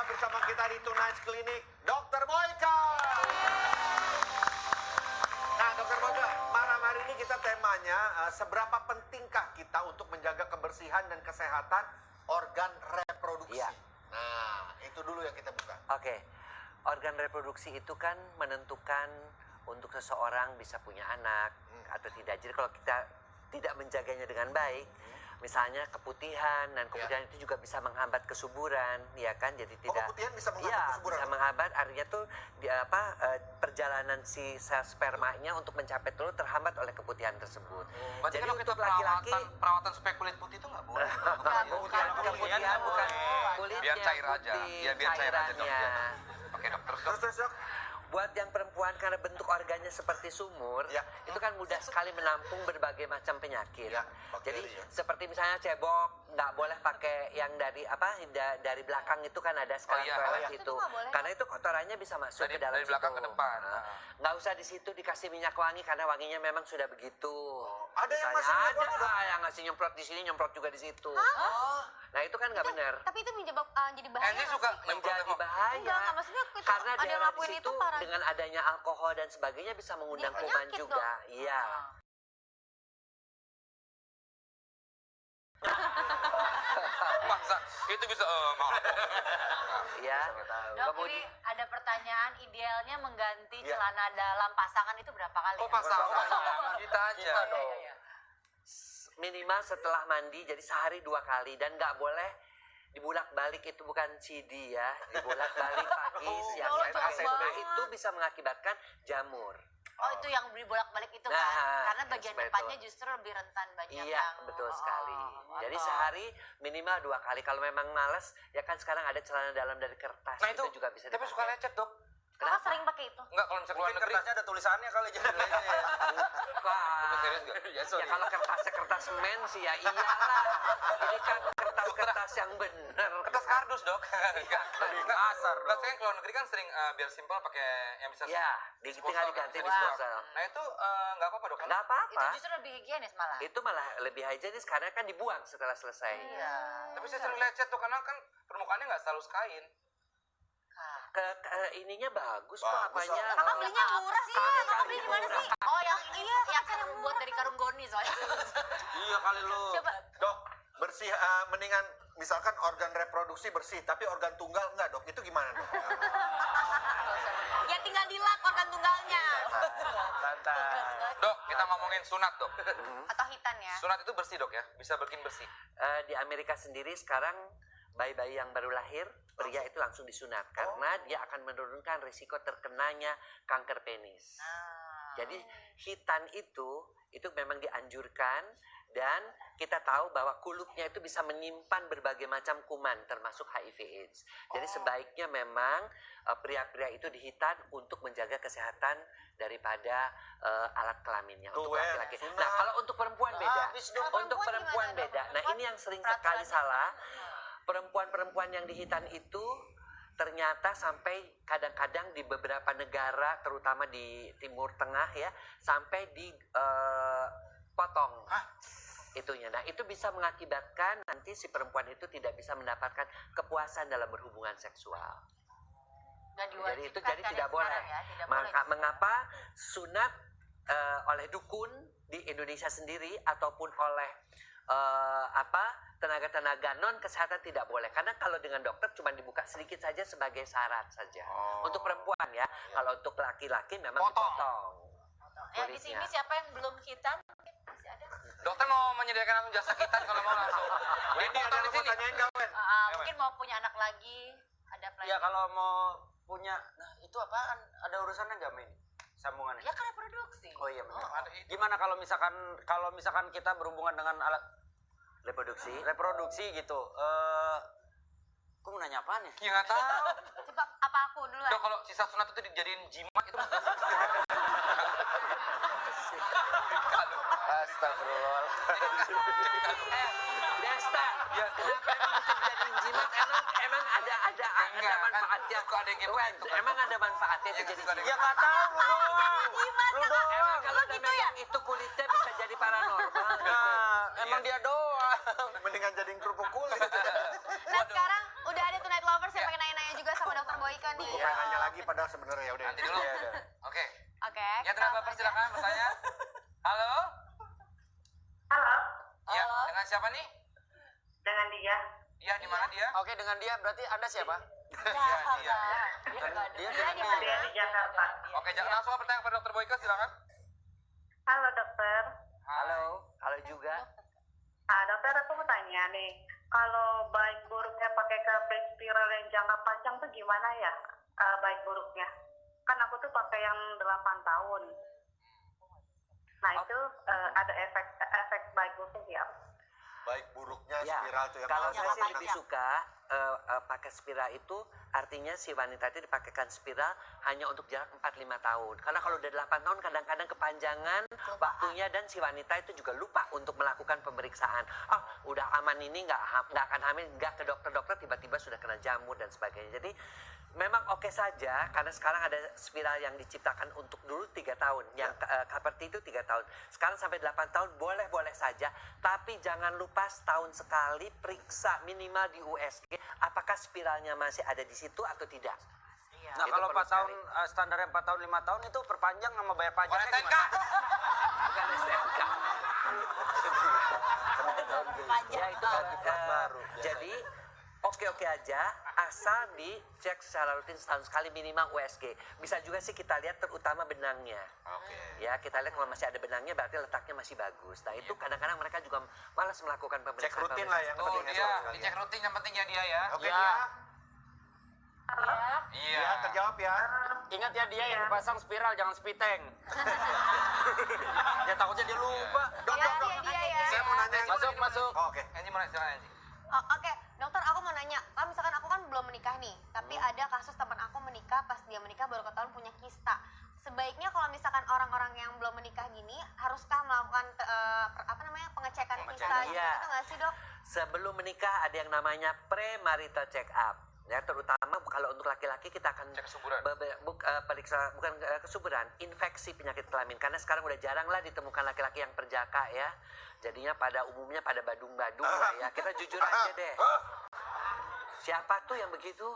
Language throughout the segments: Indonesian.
bersama kita di Tonight Clinic, Dr. Boyka. Nah, Dr. Boyka, malam hari ini kita temanya seberapa pentingkah kita untuk menjaga kebersihan dan kesehatan organ reproduksi. Iya. Nah, itu dulu yang kita buka. Oke, organ reproduksi itu kan menentukan untuk seseorang bisa punya anak atau tidak. Jadi kalau kita tidak menjaganya dengan baik, misalnya keputihan, dan keputihan itu juga bisa menghambat kesuburan, ya kan? Jadi tidak. Keputihan bisa menghambat kesuburan? Bisa menghambat. Artinya tuh perjalanan si sel spermanya untuk mencapai telur terhambat oleh keputihan tersebut. Berarti Jadi kalau kita untuk laki-laki perawatan supaya kulit putih itu nggak boleh. bukan keputihan, bukan kulitnya. Biar cair aja. putih, Ya biar cair aja dok. cairannya. Oke dokter. Terus, Dok. Buat yang perempuan karena bentuk organnya seperti sumur, Ya. itu kan mudah sekali menampung berbagai macam penyakit. Ya, bakteri, Jadi ya. seperti misalnya cebok, nggak boleh pakai yang dari dari belakang itu kan ada sekarang iya, toilet iya. itu. Itu nggak boleh. Karena itu kotorannya bisa masuk Dari- ke dalam dari belakang situ. ke depan. Nah, nggak usah di situ dikasih minyak wangi karena wanginya memang sudah begitu. ada yang Misalnya ngasih minyak wangi, Dok? ada yang ngasih nyemprot di sini, nyemprot juga di situ. Nah itu kan nggak benar. Tapi itu jadi bahaya. Enzi nggak suka sih? nyemprot Menjadi kok. bahaya Enggak, maksudnya itu karena ada yang daerah di lakuin situ itu parah. dengan adanya alkohol dan sebagainya bisa mengundang Dia kuman penyakit juga. dong. Iya. Masa itu bisa maaf. Iya. Dok, Kemudian ini ada pertanyaan, idealnya mengganti Iya. celana dalam pasangan itu berapa kali? Kok ya? pasangan? Kita aja. Iya, iya, iya. minimal setelah mandi jadi sehari 2 kali dan nggak boleh dibulak-balik, itu bukan CD ya, dibulak-balik pagi, siang, Allah, sore. jauh Nah, banget. itu bisa mengakibatkan jamur. Oh, itu yang dibolak-balik itu kan? Nah, Karena bagian seperti depannya itu. justru lebih rentan banyak Iya, yang... betul oh, sekali. Jadi kotor. sehari minimal 2 kali. Kalau memang males, ya kan sekarang ada celana dalam dari kertas, Nah itu juga bisa tapi dipakai. suka lecet dok. Kakak sering pakai itu. Enggak kalau misalnya keluar Mungkin negeri. kertasnya ada tulisannya kali jadi lecet. Wah, Serius nggak? Ya, ya sorry. kalau kertasnya kertas semen sih ya iyalah. Ini kan kertas-kertas yang benar. Kertas kardus dok. Enggak. Lebih kasar, Nah, dok. saya keluar negeri kan sering biar simpel pakai yang bisa. Ya, disposal tinggal kan, diganti disposal. disposal. Nah itu nggak apa-apa dok. Nggak Itu apa-apa. justru lebih higienis malah. Itu malah lebih higienis karena kan dibuang setelah selesai. Iya. Tapi saya sering lecet tuh karena kan permukaannya nggak selalu kain. Ininya bagus kok Bagus, apanya. Kakak belinya murah sih. Kakak beli di mana sih? Oh, yang yang kan yang buat dari karung goni soalnya. Iya kali lu. Coba. Dok, bersih mendingan misalkan organ reproduksi bersih, tapi organ tunggal enggak, Dok? Itu gimana, Dok? Ya tinggal dilak organ tunggalnya. Santai. Dok, kita ngomongin sunat dok. Atau hitan ya. Sunat itu bersih dok ya, bisa bikin bersih. Di Amerika sendiri sekarang bayi-bayi yang baru lahir, pria itu langsung disunat karena dia akan menurunkan risiko terkenanya kanker penis. Jadi hitan itu memang dianjurkan, dan kita tahu bahwa kulupnya itu bisa menyimpan berbagai macam kuman termasuk HIV/AIDS. Jadi sebaiknya memang pria-pria itu dihitan untuk menjaga kesehatan daripada alat kelaminnya untuk Tuh, laki-laki. sunat. Nah, kalau untuk perempuan beda. Habis dong. Untuk perempuan gimana, Dok? beda. Nah, ini yang sering sekali salah. Perempuan-perempuan yang dihitan itu ternyata sampai kadang-kadang di beberapa negara, terutama di Timur Tengah ya, sampai dipotong itunya. Nah, itu bisa mengakibatkan nanti si perempuan itu tidak bisa mendapatkan kepuasan dalam berhubungan seksual. Dan Jadi itu diwajibkan jadi kan tidak yang boleh. sekarang ya, tidak boleh. Mengapa sunat oleh dukun di Indonesia sendiri ataupun oleh tenaga-tenaga non kesehatan tidak boleh, karena kalau dengan dokter cuma dibuka sedikit saja sebagai syarat saja. Untuk perempuan ya, kalau untuk laki-laki memang Potong. dipotong. Ya di sini siapa yang belum hitam? Masih ada. Dokter mau menyediakan langsung jasa kita kalau mau langsung. Wendy, ada yang mau tanyain nggak, Wen? Mungkin mau punya anak lagi, ada plan. Ya kalau mau punya, nah itu apaan? Ada urusannya nggak Min? Sambungannya? Ya kan reproduksi. Oh iya benar. Ada itu. Gimana kalau misalkan kita berhubungan dengan alat reproduksi gitu? Aku mau nanya apaan ya? Ya nggak tahu. Coba apa aku duluan? Dok kalau sisa sunat itu dijadiin jimat itu. Astagfirullah. Desta, Ya. kenapa emang mesti dijadiin jimat? Emang ada Enggak, kan manfaatnya. suka ada yang Wen, gitu. emang ada manfaatnya Iya, itu jadi suka ada jimat? Ya nggak tahu lu doang. Lu Emang doang. kalau udah megang itu kulitnya bisa jadi paranormal. Nah, emang dia doang. Mendingan jadiin kerupuk kulit. Nah sekarang udah ada Tonight Lovers yang pengen nanya-nanya Boyka nih. Gue pengen nanya lagi padahal sebenarnya ya udah. Nanti dulu. Iya, iya. Oke. Oke. Ya, tenaga baper silakan bertanya. Halo? Halo, Ya, dengan siapa nih? dengan dia. Iya, di mana dia? Oke, dengan dia berarti Anda siapa? Iya, dia. Dia di Jakarta. Oke, jangan langsung bertanya kepada Dokter Boyka, silakan. Halo dokter. Halo, halo juga. Dokter aku mau tanya nih, kalau baik buruknya pakai KB spiral yang jangka panjang tuh gimana ya? Baik buruknya. Kan aku tuh pakai yang 8 tahun. Nah itu ada efek baik buruknya ya? Baik buruknya Ya, spiral tuh yang kalau kalau saya sih jangka lebih panjang. suka pakai spiral itu artinya si wanita itu dipakaikan spiral hanya untuk jarak 4-5 tahun. Karena kalau udah 8 tahun kadang-kadang kepanjangan waktunya dan si wanita itu juga lupa untuk melakukan pemeriksaan. Oh, udah aman ini nggak akan hamil, nggak ke dokter-dokter tiba-tiba sudah kena jamur dan sebagainya. Jadi memang oke saja karena sekarang ada spiral yang diciptakan untuk dulu 3 tahun, yang seperti itu 3 tahun. Sekarang sampai 8 tahun boleh-boleh saja, tapi jangan lupa setahun sekali periksa minimal di USG apakah spiralnya masih ada di situ atau tidak. Nah, Itu kalau perlu 4 tahun sekali. standarnya 4 tahun 5 tahun itu perpanjang sama bayar pajaknya Bukan STNK. gimana? Bukan STNK. Ya itu baru, jadi oke-oke aja asal dicek secara rutin setahun sekali minimal USG. Bisa juga sih kita lihat terutama benangnya. Oke. Ya kita lihat kalau masih ada benangnya berarti letaknya masih bagus. Nah itu kadang-kadang mereka juga malas melakukan pemeriksaan. Cek rutin lah yang Tuh, penting dia esok sekali dicek ya. rutin yang penting ya dia ya. Oke Ya. dia. Iya. Ya terjawab ya. Ingat ya dia yang dipasang spiral jangan spiteng. Ya takutnya dia lupa. Dok, Ya, dok, dok. dia ya. Saya mau nanya yang Masuk. Oh, oke. Ini mana silakan Anji. Oh, oke, dokter aku mau nanya, kan misalkan aku kan belum menikah nih, tapi ada kasus teman aku menikah, pas dia menikah baru ketahuan punya kista. Sebaiknya kalau misalkan orang-orang yang belum menikah gini, haruskah melakukan pengecekan kista gitu Iya. nggak sih dok? Sebelum menikah ada yang namanya premarital check up. Ya terutama kalau untuk laki-laki kita akan Cek kesuburan. periksa bukan kesuburan, infeksi penyakit kelamin karena sekarang udah jarang lah ditemukan laki-laki yang perjaka ya. Jadinya pada umumnya pada badung-badung lah ya. Kita jujur aja deh. Siapa tuh yang begitu?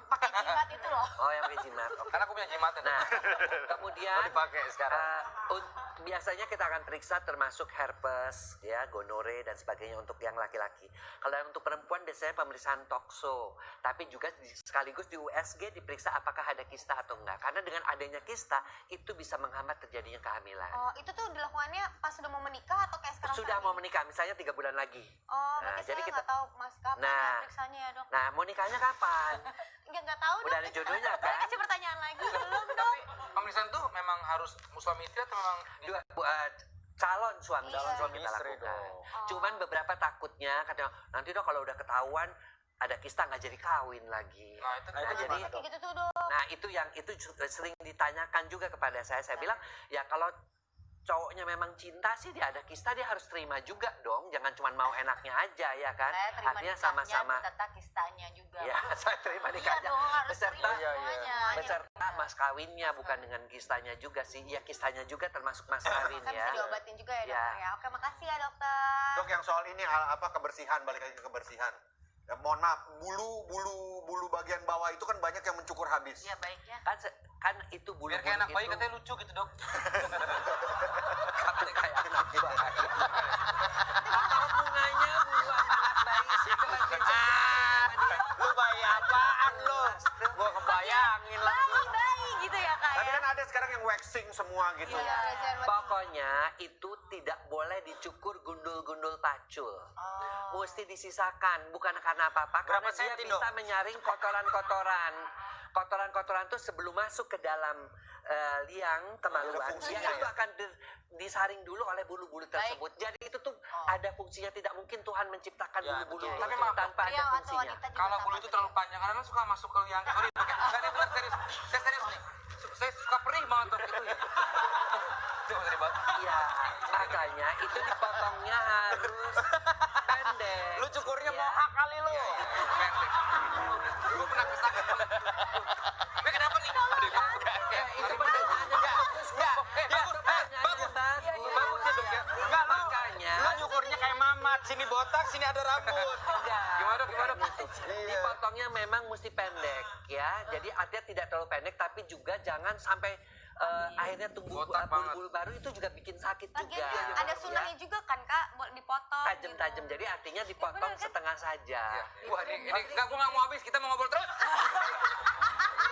Pakai jimat itu loh. Oh yang pakai jimat. Oke. Karena aku punya jimatan. Nah, kemudian Oh, dipakai sekarang. biasanya kita akan periksa termasuk herpes, ya, gonore dan sebagainya untuk yang laki-laki. Kalau yang untuk perempuan biasanya pemeriksaan tokso, tapi juga sekaligus di USG diperiksa apakah ada kista atau enggak. Karena dengan adanya kista itu bisa menghambat terjadinya kehamilan. Oh, itu tuh dilakukannya pas sudah mau menikah atau kayak sekarang? Sudah mau menikah, misalnya 3 bulan lagi. Oh, Nah, berarti jadi saya kita- nggak tahu mas kapan Nah. ya periksanya ya dok? Nah, mau nikahnya kapan? Nggak tahu Udah dok. ada jodohnya, Saya kan? kasih pertanyaan lagi belum dok? Tapi pemeriksaan tuh memang harus suami istri atau memang Calon suami Iya. suami kita Istri lakukan. dong. Cuman beberapa takutnya katanya nanti dong kalau udah ketahuan ada kista nggak jadi kawin lagi. Nah, itu Nah, gimana, jadi Kayak gitu tuh dok. nah itu sering ditanyakan juga kepada saya. Saya bilang ya kalau cowoknya memang cinta sih dia ada kista dia harus terima juga dong. Jangan cuma mau enaknya aja ya kan. Saya terima Artinya nikahnya sama-sama. beserta kistanya juga. Ya, saya terima Iya nikahnya dong, harus beserta terima Iya, iya. semuanya. beserta mas kawinnya bukan dengan kistanya juga sih. Ya kistanya juga termasuk mas kawin Kan ya. bisa diobatin juga ya Ya. dokter ya. Oke makasih ya dokter. Dok yang soal ini kebersihan, balik lagi ke kebersihan. Ya, mohon maaf, bulu bagian bawah itu kan banyak yang mencukur habis. Iya baiknya. Kan itu bulu biar kayak anak bayi katanya lucu gitu dok. katanya kayak anak bayi. Apa hubungannya bulu sama anak bayi sih? Coba Lu bayi apaan lu? Gua kebayangin langsung. Bayi gitu ya kak Tapi ya. kan ada sekarang yang waxing semua gitu. Iya, jangan Pokoknya itu tidak boleh dicukur gundul-gundul pacul. Mesti disisakan, bukan karena apa-apa. Karena Berapa dia senti, bisa Dok? menyaring kotoran-kotoran. Kotoran-kotoran itu sebelum masuk ke dalam liang kemaluan, Ada dia fungsinya itu ya? akan disaring dulu oleh bulu-bulu tersebut. Jadi itu tuh ada fungsinya. Tidak mungkin Tuhan menciptakan Ya, bulu-bulu betul. itu Tapi maaf, tanpa ada Pria atau fungsinya. wanita juga Kalau sama bulu itu tuh. terlalu panjang karena suka masuk ke yang sorry dok ya. Nggak, ini benar serius. Saya serius nih. Saya suka perih banget dok itu ya. Itu nggak usah dibahas. Iya, makanya itu dipotongnya harus pendek. Lu cukurnya Ya. mohak kali lu. Pendek. Gue pernah kesakit. Ini kenapa nih? Ya, itu pertanyaannya bagus. Bagus. Bagus ya, Dok, ya. Enggak, lu Makanya nyukurnya kayak mamat, sini botak, sini ada rambut. enggak. Gimana dok? Gimana dok? gitu. Dipotongnya memang mesti pendek ya. Jadi artinya tidak terlalu pendek tapi juga jangan sampai akhirnya tumbuh Botak banget. bulu-bulu baru itu juga bikin sakit Lagian juga. ada sunahnya juga kan kak, buat dipotong. Tajam-tajam. Jadi artinya dipotong bener kan? setengah saja. Wah, ini enggak, gua nggak mau habis. Kita mau ngobrol terus.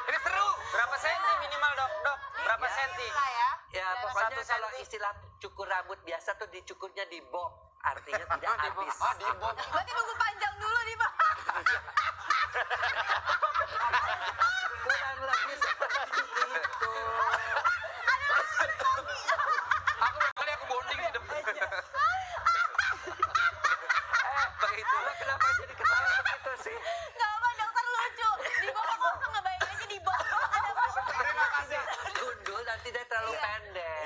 Ini seru. Berapa senti minimal dok? Dok, berapa Ya. senti? Lah ya. Ya pokoknya 1 kalau senti. istilah cukur rambut biasa tuh dicukurnya di bob. Artinya tidak habis. Berarti nunggu panjang dulu nih pak. Kurang lebih seperti itu. Aku kali aku bonding di depan. Begitu lah kenapa jadi ketawa begitu sih? Gak apa dokter lucu. Di bawah kok ngebayang aja di bawah ada apa? Gundul dan tidak terlalu pendek.